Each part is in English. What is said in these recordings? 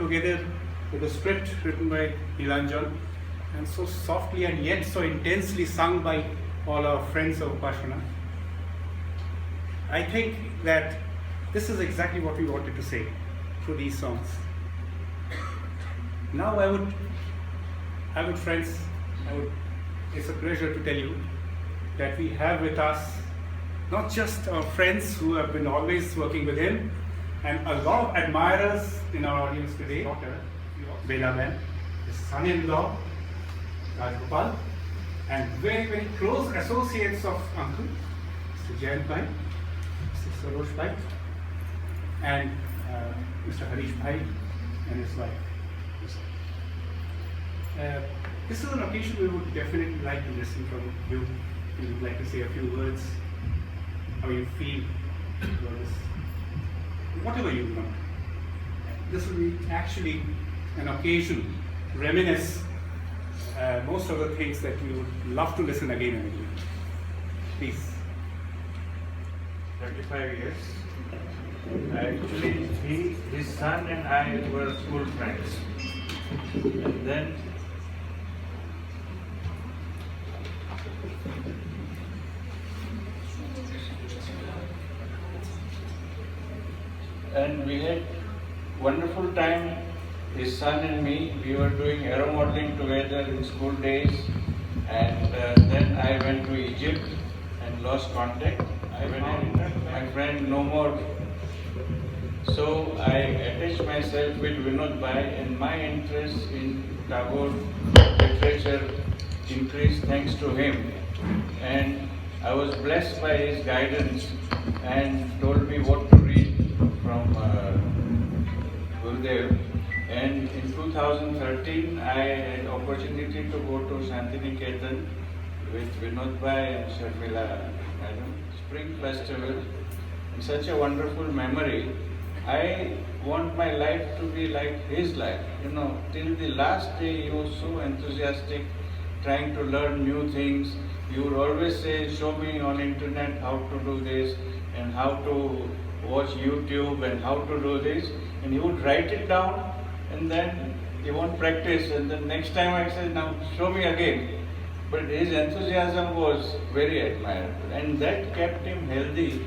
together with a script written by Nilanjan and so softly and yet so intensely sung by all our friends of Upashana. I think that this is exactly what we wanted to say through these songs. Now it's a pleasure to tell you that we have with us not just our friends who have been always working with him and a lot of admirers in our audience today, daughter Bela Ben, his son-in-law Rajgopal, and very, very close associates of Uncle, Mr. Jayant Bhai, Mr. Sarosh Bhai, and Mr. Harish Bhai and his wife. This is an occasion we would definitely like to listen from you. We would like to say a few words, how you feel about this, whatever you want. This will be actually an occasion to reminisce most of the things that we would love to listen again and again. Please. 35 years. Actually, his son and I were school friends. And then we had wonderful time, his son and me. We were doing aero modeling together in school days, and then I went to Egypt and lost contact. I went in, my friend no more. So I attached myself with Vinod Bhai, and my interest in Tagore literature increased thanks to him. And I was blessed by his guidance and told me what to read from Gurudev. And in 2013, I had opportunity to go to Shantiniketan with Vinod Bhai and Sharmila Madam, Spring Festival. And such a wonderful memory. I want my life to be like his life. You know, till the last day he was so enthusiastic, trying to learn new things. He would always say, show me on internet how to do this and how to watch YouTube and how to do this. And he would write it down and then he won't practice. And then next time I said, now show me again. But his enthusiasm was very admirable, and that kept him healthy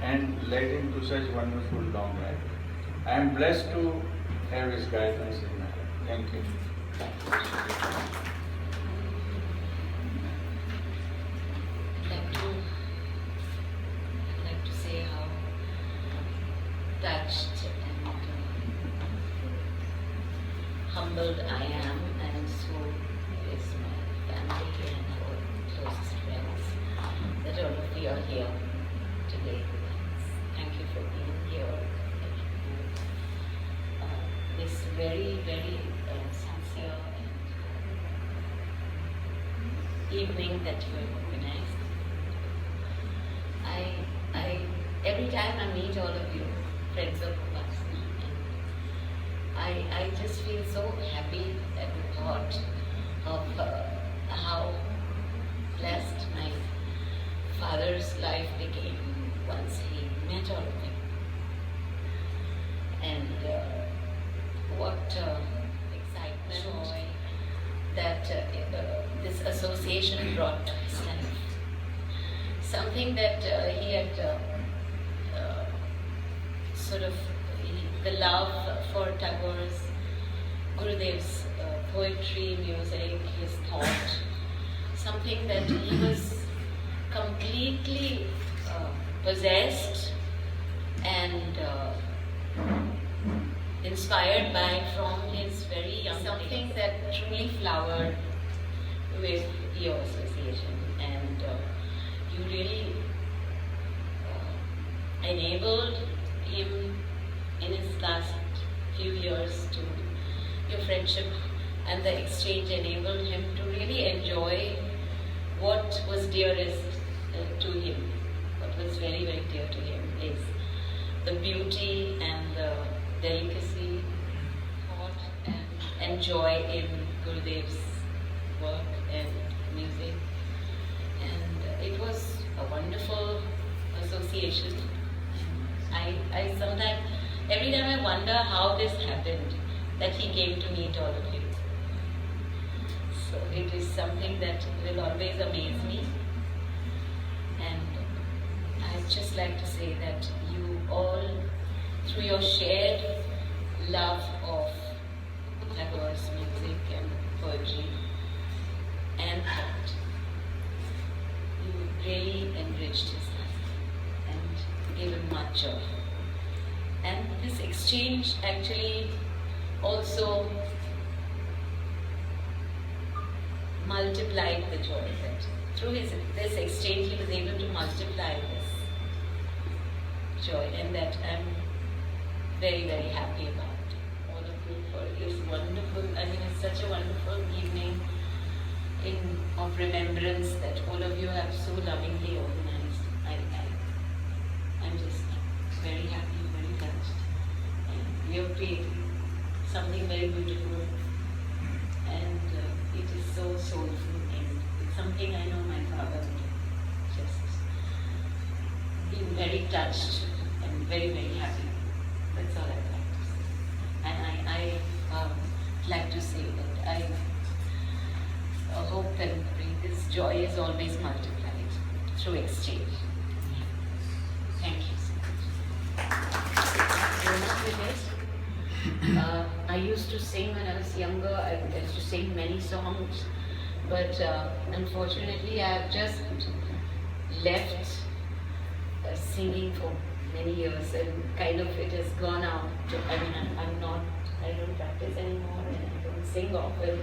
and led him to such wonderful long life. I am blessed to have his guidance in my life. Thank you. I'd like to say how touched and humbled I am, and so is my family and our closest friends, that all of you are here today. Thank you for being here. Thank you for this very, very sincere evening that you have organized. Every time I meet all of you, friends of Upasana, and I just feel so happy at the thought of how blessed my father's life became once he met all of you. And what excitement, joy that this association brought to his life. Something that he had the love for Tagore's, Gurudev's poetry, music, his thought, something that he was completely possessed and inspired by from his very young something days. That truly flowered with your association, and you really enabled him in his last few years to your friendship, and the exchange enabled him to really enjoy what was dearest to him. What was very, very dear to him is the beauty and the delicacy, thought and joy in Gurudev's work and music. And it was a wonderful association. I sometimes, every time I wonder how this happened, that he came to meet all of you. So it is something that will always amaze me. And I'd just like to say that you all, through your shared love of Tagore's music and poetry and thought, you really enriched his life and gave him much joy. And this exchange actually also multiplied the joy, that through this exchange he was able to multiply this joy, and that I'm very, very happy about all of you for this wonderful, it's such a wonderful evening of remembrance that all of you have so lovingly organized. I'm just very happy, very touched. And you have created something very beautiful, and it is so soulful, and it's something I know my father would just be very touched and very, very happy. That's all I'd like to say. And I'd like to say that I hope and pray this joy is always multiplied through exchange. Thank you so much. I used to sing when I was younger. I used to sing many songs, but unfortunately I have just left singing for many years, and kind of it has gone out. I don't practice anymore, and I don't sing often.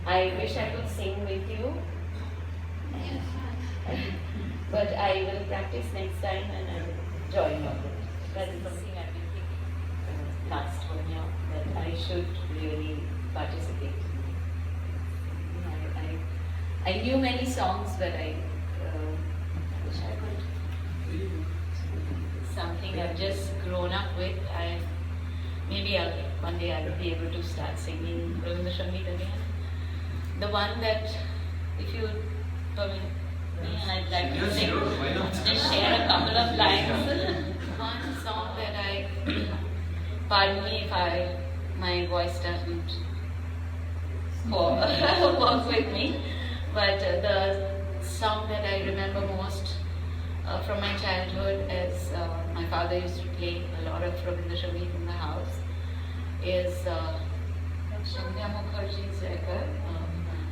I wish I could sing with you, but I will practice next time and I will join you. That is something I've been thinking last 1 year, that I should really participate. I knew many songs, but I wish I could. Something I've just grown up with. Maybe one day I'll be able to start singing Ravindra Sangeet again. The one that, if you permit me, I'd like to sing, just share a couple of lines. One song that pardon me if my voice doesn't work with me, but the song that I remember most from my childhood, as my father used to play a lot of Ravindra Sangeet in the house, is Sandhya Mukherjee's record,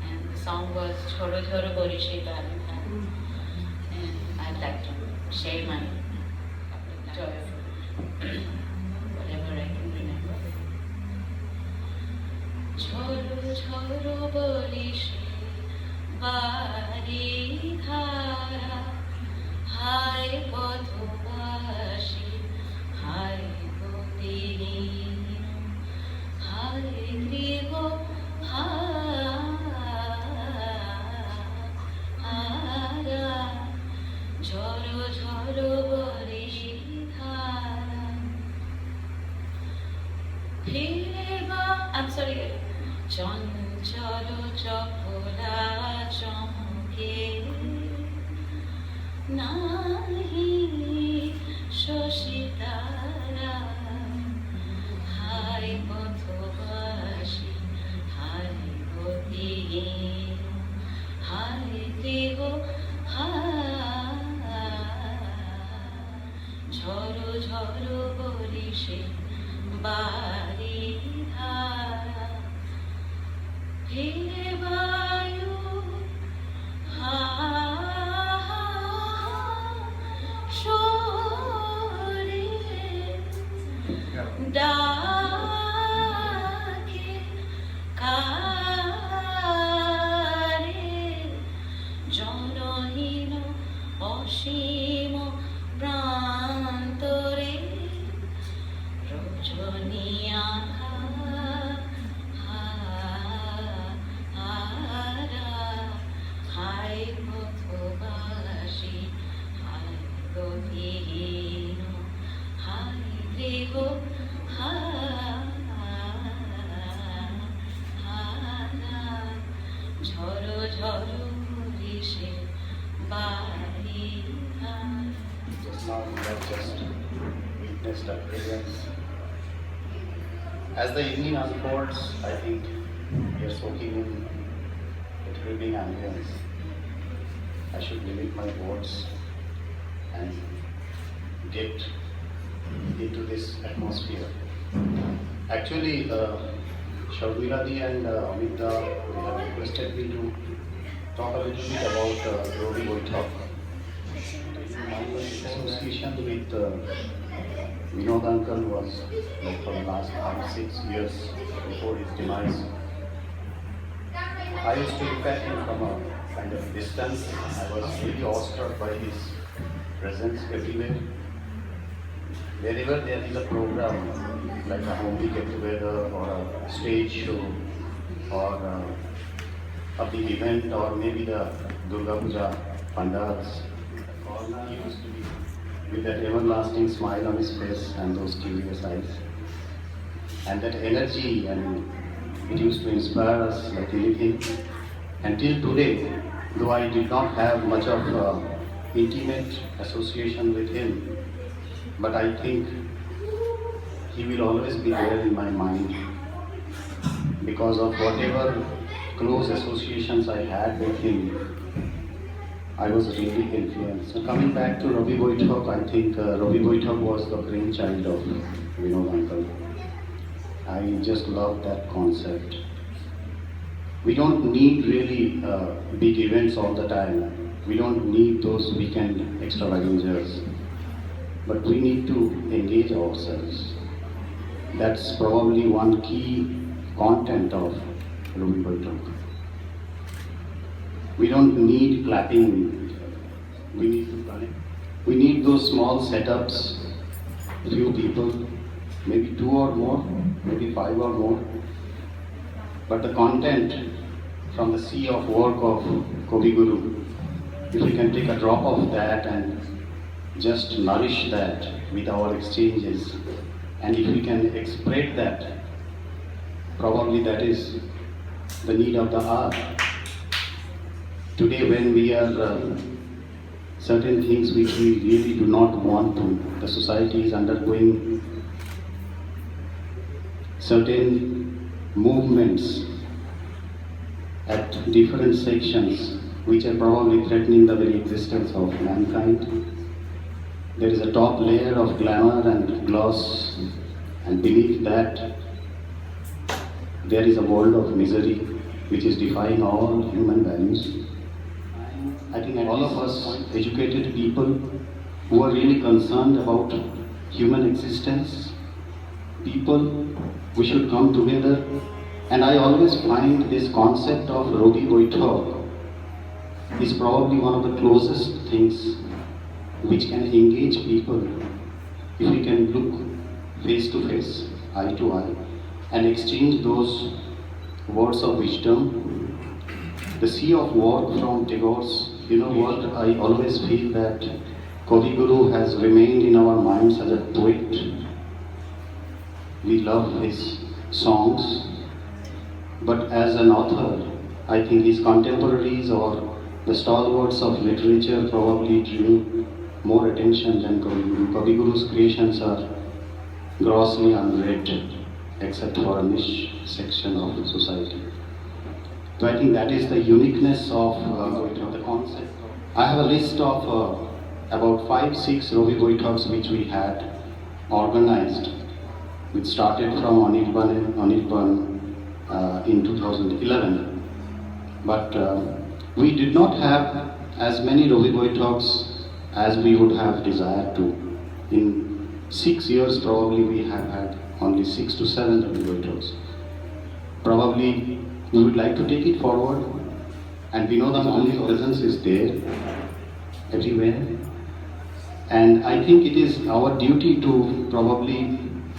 and the song was Chhoro Chhoro Barishe Bali Bhai, and I'd like to share my joy of whatever I can remember. Chhoro Chhoro Barishe Bali Dhara, Hai Padhubashi, Hai Gopini, Hai Griho, Hara, Jhoro Jhoro Barishi Dhara. Phireba, I'm sorry, Chanchalo Chapola Chamke, Nahi Shoshitara, Hai Pathobashi, Hai Goti, Hai Devo, Jhoro Jhoro Barishe Bari Dhara, Phire Vayu, Shore, As the evening unfolds, I think we are soaking in the thrilling ambience. I should limit my words and get into this atmosphere. Actually, Sharmila Di and Amita, they have requested me to talk a little bit about Robi Boithak. My association with Vinod Uncle was like for the last 5-6 years before his demise. I used to look at him from a kind of distance. I was really awestruck by his presence everywhere. Wherever there is a program like a homely get together or a stage show or a big event or maybe the Durga Puja pandals, he used to be with that everlasting smile on his face and those curious eyes. And that energy, and it used to inspire us like anything. Until today, though I did not have much of intimate association with him, but I think he will always be there in my mind because of whatever close associations I had with him. I was really influenced. So coming back to Robi Boithak, I think Robi Boithak was the brainchild of Vinod Uncle. I just love that concept. We don't need really big events all the time. We don't need those weekend extravaganzas. But we need to engage ourselves. That's probably one key content of Robi Boithak. We don't need clapping. We need to connect. We need those small setups, few people, maybe 2 or more, maybe 5 or more. But the content from the sea of work of Kobi Guru, if we can take a drop of that and just nourish that with our exchanges, and if we can express that, probably that is the need of the hour. Today when we are certain things which we really do not want to, the society is undergoing certain movements at different sections which are probably threatening the very existence of mankind. There is a top layer of glamour and gloss, and beneath that there is a world of misery which is defying all human values. I think all of us educated people who are really concerned about human existence, people, we should come together. And I always find this concept of Robi Boithak is probably one of the closest things which can engage people if we can look face to face, eye to eye, and exchange those words of wisdom. The sea of work from Tagore's, you know what, I always feel that Kobi Guru has remained in our minds as a poet. We love his songs, but as an author, I think his contemporaries or the stalwarts of literature probably drew more attention than Kobi Guru. Kobi Guru's creations are grossly unread, except for a niche section of society. So I think that is the uniqueness of the concept. I have a list of about 5-6 Robi Boithaks which we had organized. It started from Anirban in 2011. But we did not have as many Robi Boithaks as we would have desired to. In 6 years probably we have had only 6 to 7 Robi Boithaks. Probably we would like to take it forward, and we know that only presence is there everywhere. And I think it is our duty to probably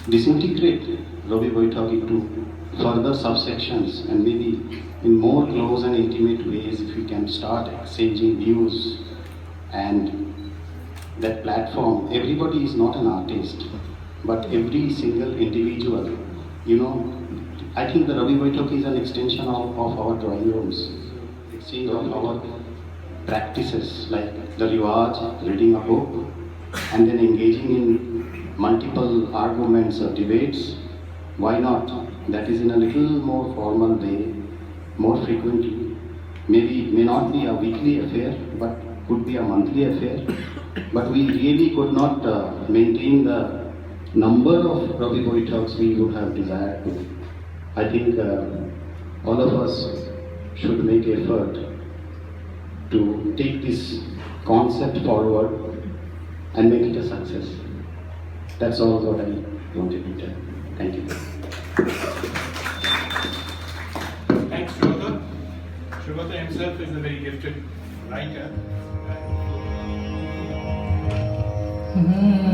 disintegrate Robi Boithak into further subsections, and maybe in more close and intimate ways if we can start exchanging views and that platform. Everybody is not an artist, but every single individual, you know, I think the Robi Boithak is an extension of our drawing rooms, exchange of our practices like the riwaj, reading a book, and then engaging in multiple arguments or debates, Why not? That is in a little more formal way, more frequently. Maybe it may not be a weekly affair, but could be a monthly affair. But we really could not maintain the number of Ravi Boy talks we would have desired to. I think all of us should make effort to take this concept forward and make it a success. That's all what I wanted to tell. Thank you. Thanks, Shrivata. Shrivata himself is a very gifted writer. ah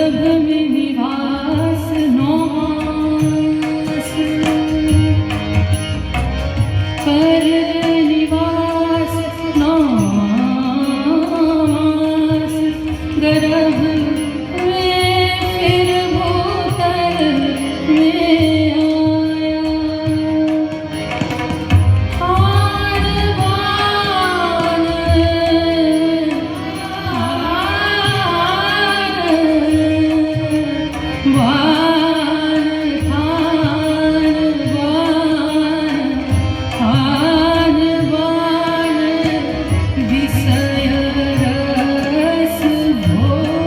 गर्भ में निवास 9 मास पर निवास 9 मास गर्भ में फिर भूतल में आया विषय रस भोग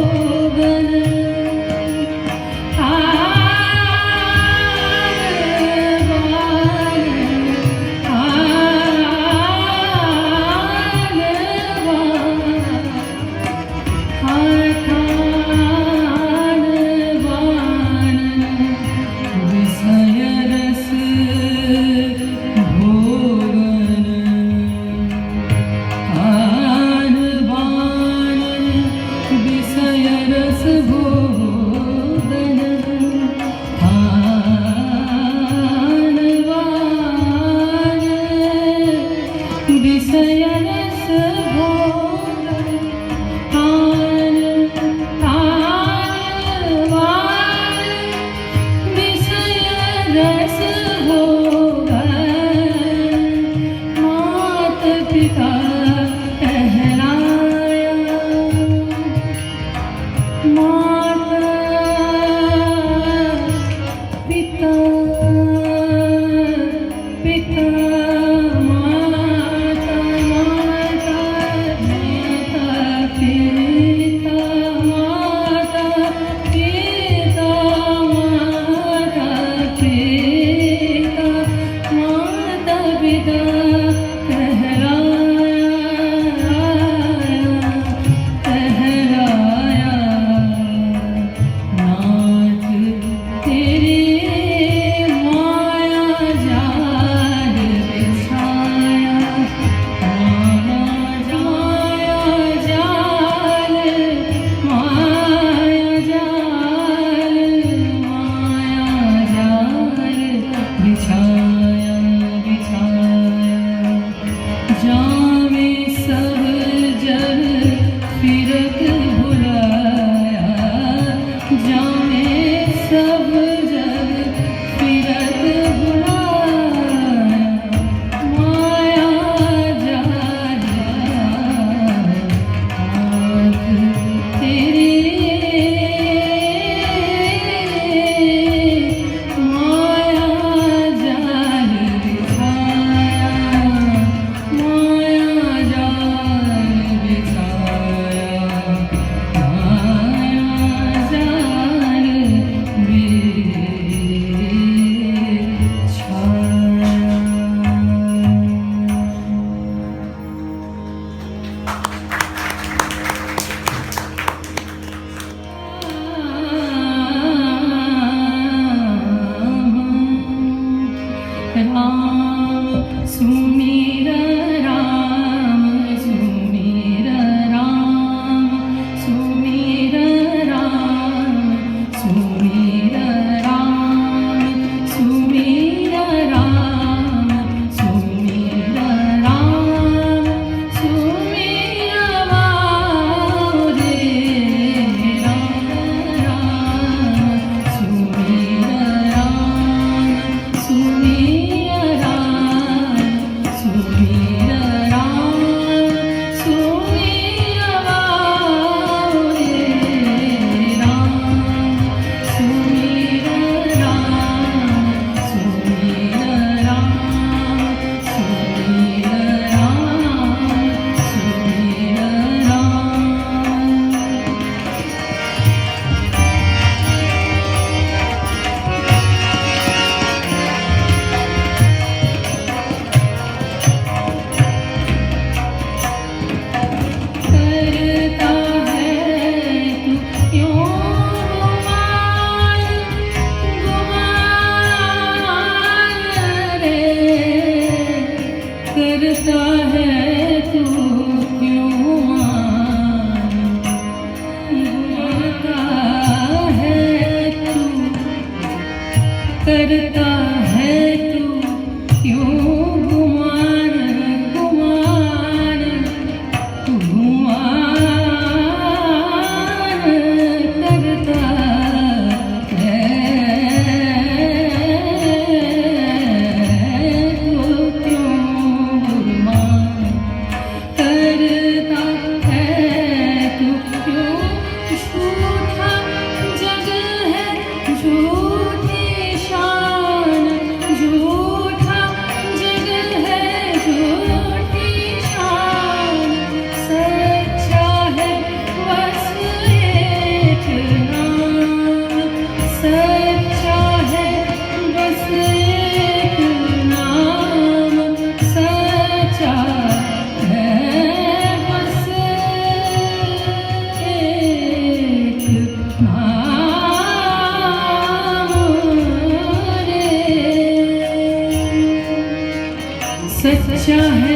करता है तू क्यों गुमान गुमान गुमान करता है तू क्यों गुमान करता है तू क्यों झूठा जग है झूठी शान झूठा जग है झूठी शान सच्चा है बस एक नाम सच्चा है बस एक नाम सच्चा है बस एक नाम रे सच्चा है